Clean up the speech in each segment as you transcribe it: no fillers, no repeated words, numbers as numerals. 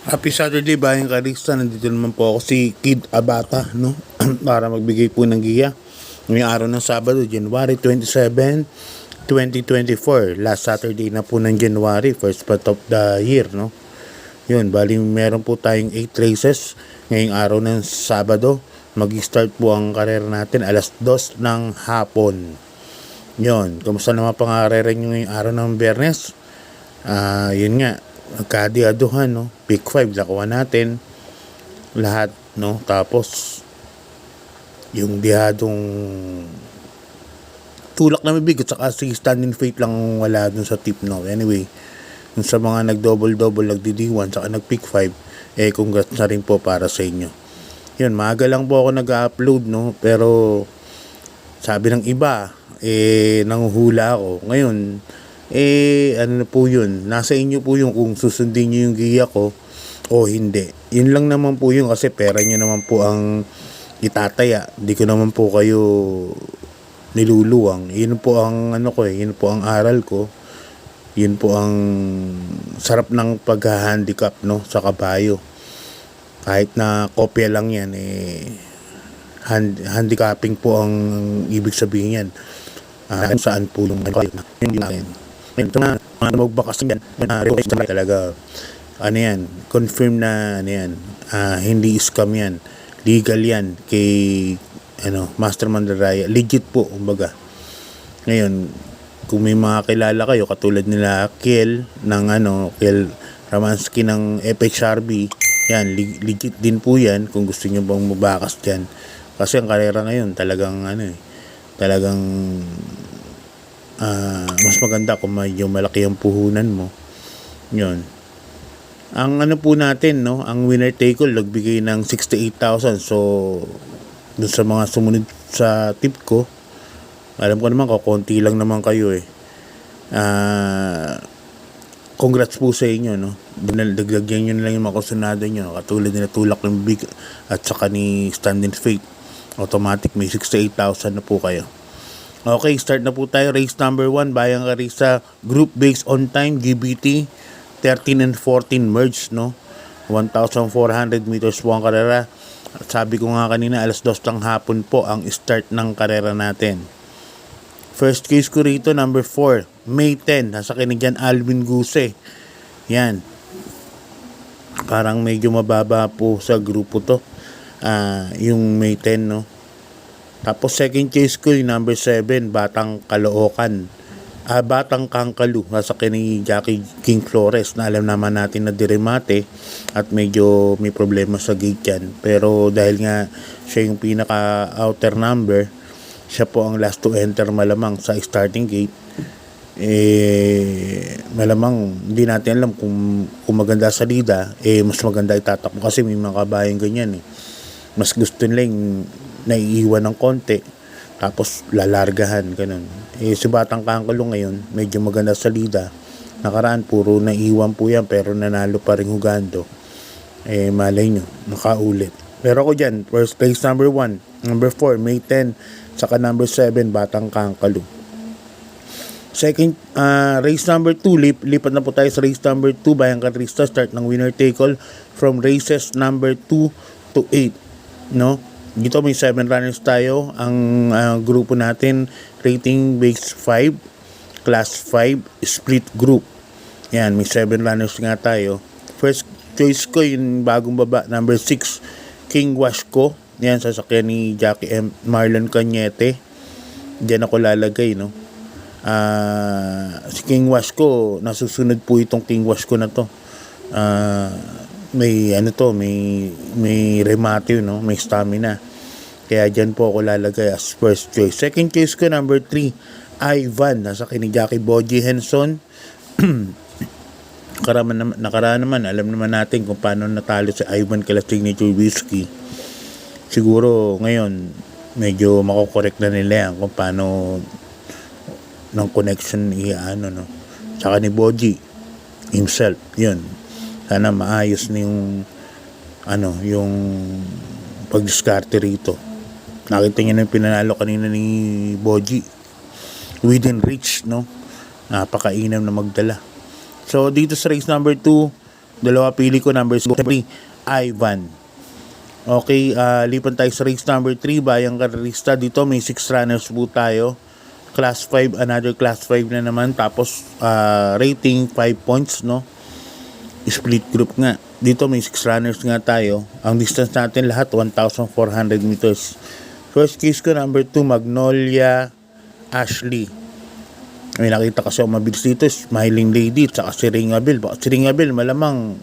Happy Saturday, Bayang Karista. Nandito naman po ako si Kid Abata, no? Para magbigay po ng giya. Ngayong araw ng Sabado, January 27, 2024. Last Saturday na po ng January, first part of the year, no? Yun, bali meron po tayong 8 races ngayong araw ng Sabado. Mag-start po ang karera natin alas 2 ng hapon. Yun, kumusta naman pangarera nyo ngayong araw ng Biyernes? Yun nga, nagkadiaduhan, no? Pick 5 nakuha natin lahat, no? Tapos yung dihadong tulak na mabigat saka si standing fate lang wala dun sa tip, no? Anyway, yung sa mga nag-double nagdi-D1 saka nag-pick 5, congrats na rin po para sa inyo. Yun, maaga lang po ako nag-upload, no? Pero sabi ng iba, nanguhula ako. Ngayon, ano na po yun, nasa inyo po yung kung susundin nyo yung giya ko o hindi. Yun lang naman po yun kasi pera nyo naman po ang itataya. Hindi ko naman po kayo niluluwang. Yun po ang ano ko yun po ang aral ko. Yun po ang sarap ng pag-handicap, no, sa kabayo. Kahit na kopya lang yan, handicapping po ang ibig sabihin yan. Saan po yung yun natin. Ito nga, magbakas yan, talaga, ano yan, confirm na, ano yan, hindi scam yan, legal yan, kay, Master Mandaraya, legit po, kumbaga. Ngayon, kung may mga kilala kayo, katulad nila, Kiel Ramansky ng FHRB, yan, legit din po yan, kung gusto nyo bang mabakas dyan. Kasi ang karera ngayon, talagang, talagang, mas maganda kung medyo malaki ang puhunan mo. Yun. Ang po natin, no, ang winner take all nagbigay ng 68,000. So dun sa mga sumunod sa tip ko, alam ko naman konti lang naman kayo congrats po sa inyo, no. Dagdagyan nyo na lang yung mga kusunado nyo, katulad nila tulak ng big at saka ni standing fate, automatic may 68,000 na po kayo. Okay, start na po tayo. Race number 1, Bayang Karista, group based on time, GBT 13 and 14 merged, no? 1,400 meters po ang karera. At sabi ko nga kanina, alas 2 ng hapon po ang start ng karera natin. First case ko rito, number 4, May 10. Nasa kinigyan Alvin Guse. Yan. Parang medyo mababa po sa grupo to. Yung May 10, no? Tapos second case ko yung number 7, Batang Caloocan. Batang Kangkalu, nasa ni Jackie King Flores, na alam naman natin na diremate at medyo may problema sa gate yan. Pero dahil nga siya yung pinaka outer number, siya po ang last to enter malamang sa starting gate. Malamang hindi natin alam kung maganda sa lida, mas maganda itatakbo kasi may mga kabayang ganyan. Mas gusto nilang naiiwan ng konti tapos lalargahan, ganun. Si Batang Kangkalu ngayon medyo maganda sa lida. Nakaraan puro naiiwan po yan pero nanalo pa rin hugando. Malay nyo, nakaulit. Pero ako dyan, first place number 1, number 4, May 10, saka number 7, Batang Kangkalu. Second, race number 2, lipat na po tayo sa race number 2, Bayang Karista, start ng winner take all from races number 2 to 8, no? Dito may 7 runners tayo. Ang grupo natin, rating base 5, class 5, split group. Yan, may 7 runners nga tayo. First choice ko yung bagong baba, number 6, King Washko. Yan, sasakyan ni Jackie M. Marlon Cañete. Diyan ako lalagay, no? Si King Washko, nasusunod po itong King Washko na to. May may remate, no? May stamina. Kaya dyan po ako lalagay as first choice. Second choice ko, number 3, Ivan, nasa ni Jackie Boji Henson. Nakaraan naman, alam naman natin kung paano natalo si Ivan kala Signature Whiskey. Siguro ngayon medyo makokorek na nila yan kung paano ng connection no. Saka ni Boji himself, yun. Sana maayos na yung pag-discarte rito. Nakita niyo na yung pinanalo kanina ni Boji. Within reach, no? Napakainam na magdala. So dito sa race number 2, Dalawa pili ko, number 3, Ivan. Okay, lipan tayo sa race number 3, Bayang Karerista. Dito may 6 runners po tayo. Class 5, another class 5 na naman. Tapos, rating 5 points, no? Split group nga. Dito may 6 runners nga tayo. Ang distance natin lahat, 1,400 meters. First case ko, number 2, Magnolia Ashley. May nakita kasi ako mabilis dito, Smiling Lady, tsaka si Ringabel. Baka si Ringabel, malamang,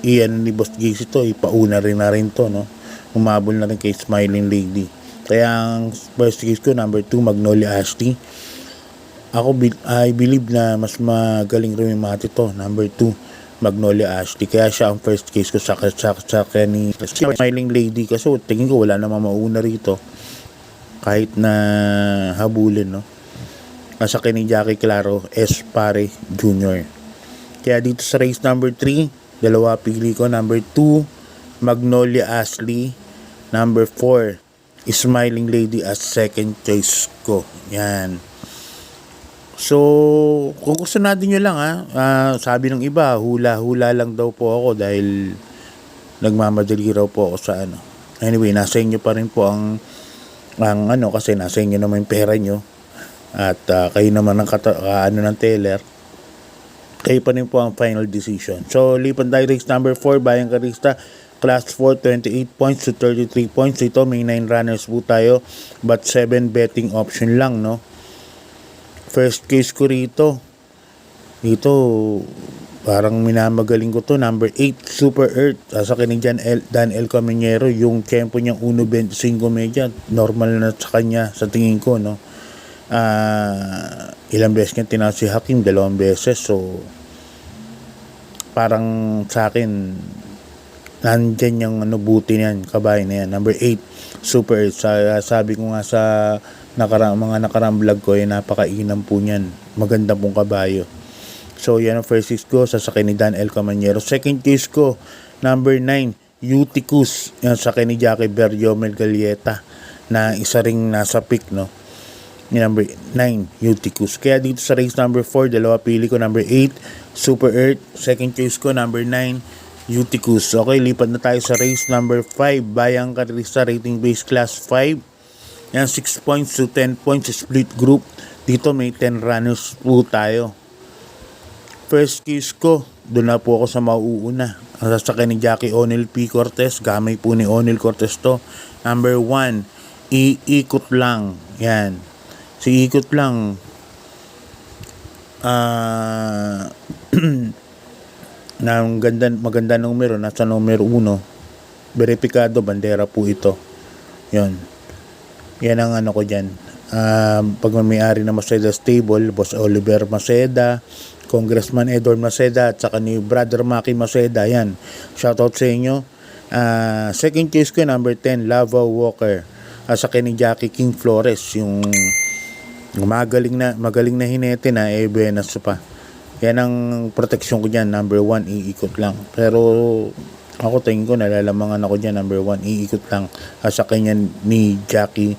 iyan ni Boss Gacy to, ipauna rin na rin to, no? Umabol na rin kay Smiling Lady. Kaya ang first case ko, number 2, Magnolia Ashley. Ako, I believe na mas magaling rin yung mati to, number 2, Magnolia Ashley. Kaya siya ang first case ko sa ni Smiling Lady. Kasi tingin ko wala namang mauna rito. Kahit na habulin, no? Nasa ni Jackie Claro S. Pare Jr. Kaya dito sa race number 3, dalawa pili ko, number 2, Magnolia Ashley, number 4, Smiling Lady as second choice ko. Yan. So, kung gusto natin nyo lang sabi ng iba, hula-hula lang daw po ako dahil nagmamadali raw po ako sa ano. Anyway, nasa inyo pa rin po ang kasi nasa inyo naman yung pera nyo. At kayo naman ang ng teller. Kayo pa rin po ang final decision. So, lipan tayo race number 4, Bayang Karista. Class 4, 28 points to 33 points. Ito, may 9 runners po tayo. But 7 betting option lang, no? First case ko rito. Dito, parang minamagaling ko to. Number 8, Super Earth. Sasakin ni Dan El Caminero. Yung tempo niyang 1.25 media. Normal na sa kanya, sa tingin ko, no? Ilang beses niya tinawag si Hakim, 2 beses. So, parang sa akin, nandyan yung buti niyan, kabahay na yan. Number 8, Super Earth. Sabi ko nga sa mga nakarang vlog ko, napakainam po niyan. Maganda pong kabayo. So, yan ang first case ko, sasakyan ni Dan El Caminero. Second case ko, number 9, Uticus. Yan, sasakyan ni Jackie Berriomel Galieta, na isa ring nasa pick, no? Number 9, Uticus. Kaya dito sa race number 4, dalawa pili ko, number 8, Super Earth. Second choice ko, number 9, Uticus. Okay, lipat na tayo sa race number 5, Bayang Karista, rating base class 5. Yan, 6 points to 10 points, split group. Dito may 10 runners po tayo. First case ko, doon na po ako sa mauuna. Ang sasakyan ni Jackie O'Neil P. Cortez, gamay po ni O'Neil Cortez to. Number 1, iikot lang. Yan. Si ikot lang. Na maganda numero, nasa numero 1. Verifikado, bandera po ito. Yan. Yan ang ko dyan. Pagmamayari na Maceda Stable, Boss Oliver Maceda, Congressman Edward Maceda, at saka ni Brother Maki Maceda. Yan. Shoutout sa inyo. Second case ko, number 10, Lava Walker. Sa ni Jackie King Flores, yung magaling na hinete na, Benas pa. Yan ang protection ko dyan, number 1, iikot lang. Pero ako tingin ko, nalalamangan ako dyan, number 1, iikot lang. Sa kanya ni Jackie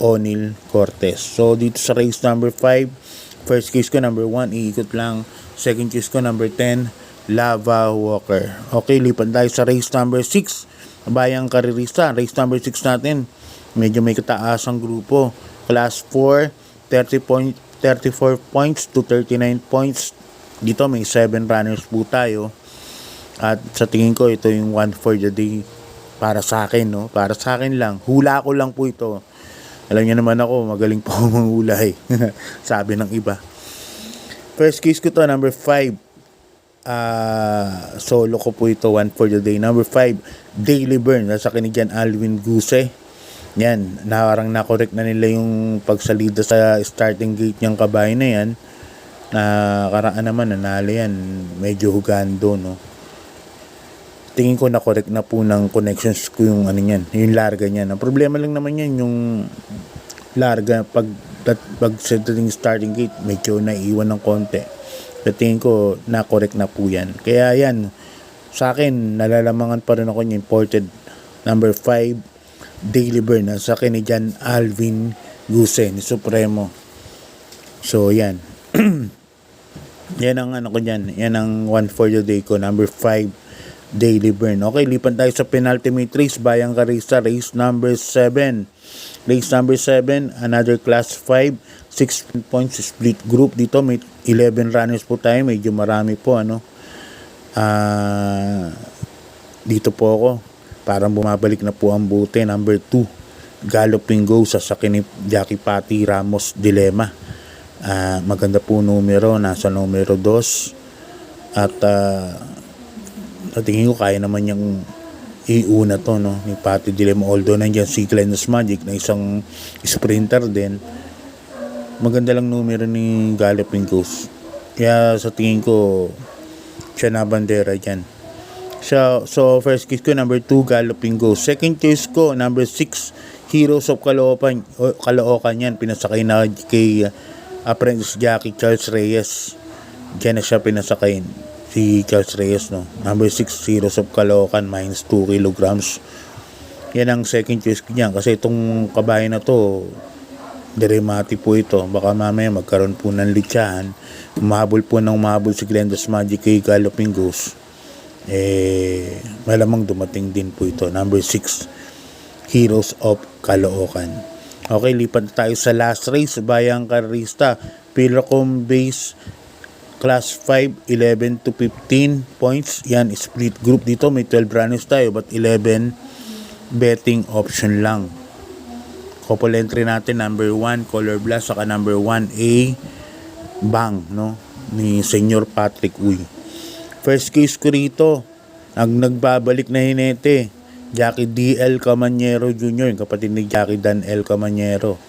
O'Neil Cortez. So, dito sa race number 5, first case ko, number 1, iikot lang. Second case ko, number 10, Lava Walker. Okay, lipan tayo sa race number 6, Bayang Karerista. Race number 6 natin, medyo may kataasang grupo. Class 4, 34 points to 39 points. Dito may 7 runners po tayo. At sa tingin ko, ito yung one for the day para sa akin, no? Para sa akin lang. Hula ko lang po ito. Alam niyo naman ako, magaling po ako manghula eh. Sabi ng iba. First case ko to, number 5. Solo ko po ito, one for the day. Number 5, Daily Burn. Nasa akin ni Jan Alvin Guse. Yan, parang na-correct na nila yung pagsalida sa starting gate niyang kabahay na yan. Karaan naman, nanalo yan. Medyo hugando, no? Tingin ko na-correct na po ng connections ko yung yung larga niyan. Ang problema lang naman yan, yung larga, pag starting gate, medyo naiiwan ng konti. Pero tingin ko, na-correct na po yan. Kaya yan, sa akin, nalalamangan pa rin ako yung imported. Number 5, Daily Burn, sa akin ni Jan Alvin Guse, ni Supremo. So, yan. Yan ang ano ko dyan. Yan ang one for the day ko. Number 5, Daily Burn. Okay, lipan tayo sa penultimate race. Bayang Karista, race number 7. Race number 7, another class 5, 6 points split group. Dito may 11 runners po tayo. Medyo marami po, ano. Dito po ako. Parang bumabalik na po ang buti. Number 2, Galloping Go sa sakin ni Jackie Patty Ramos Dilema. Maganda po numero. Nasa numero 2. At sa tingin ko kaya naman yung iuna to, no, ni Patty Dilema. Although nandiyan si Glenda's Magic na isang sprinter din. Maganda lang numero ni Galloping Ghost. Kaya sa tingin ko siya na bandera dyan. So first choice ko number 2, Galloping Ghost. Second choice ko number 6, Heroes of Caloocan. Yan pinasakay na kay Apprentice Jockey Charles Reyes. Diyan na siya pinasakayin, si Charles Reyes, no. Number 6, Heroes of Caloocan, minus 2 kilograms. Yan ang second choice ko niyan. Kasi itong kabayo na to, Deremati po ito. Baka mamaya magkaroon po ng litsahan. Umahabol si Glenda's Magic kay Galloping Ghost. Malamang dumating din po ito. Number 6, Heroes of Caloocan. Okay, lipat tayo sa last race. Bayang Karista, Pilacom Base, Class 5, 11 to 15 points. Yan, split group dito. May 12 runners tayo, but 11 betting option lang. Couple entry natin, number 1, Color Blast, saka number 1A, Bang, no, ni Senyor Patrick Uy. First case ko rito, ang nagbabalik na hinete, Jackie D.L. Camanero Jr., kapatid ni Jackie Dan L. Camanero.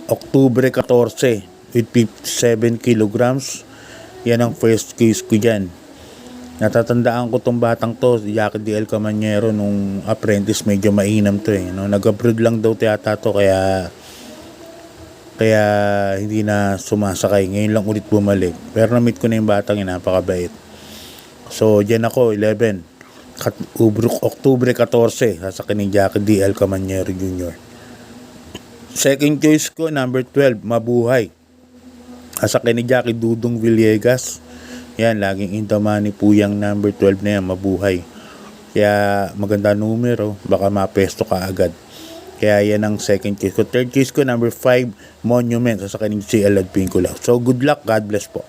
Octubre 14, with 57 kilograms. Yan ang first case ko dyan. Natatandaan ko tong batang to, si Jackie D.L. Camanero, nung apprentice, medyo mainam to eh. No? Nag-abroad lang daw tiyata to, kaya hindi na sumasakay. Ngayon lang ulit bumalik. Pero na-meet ko na yung batang yun, napakabait. So, dyan ako, 11. Octubre 14, sasakin ni Jackie D.L. Camanero Jr. Second choice ko, number 12, Mabuhay. Sasakin ni Jackie Dudong Villegas. Yan, laging in the money po yung number 12 na yan, Mabuhay. Kaya maganda numero, baka mapesto ka agad. Kaya yan ang second choice ko. Third choice ko, number 5, Monument, sasakin ni CL Advincula. So good luck, God bless po.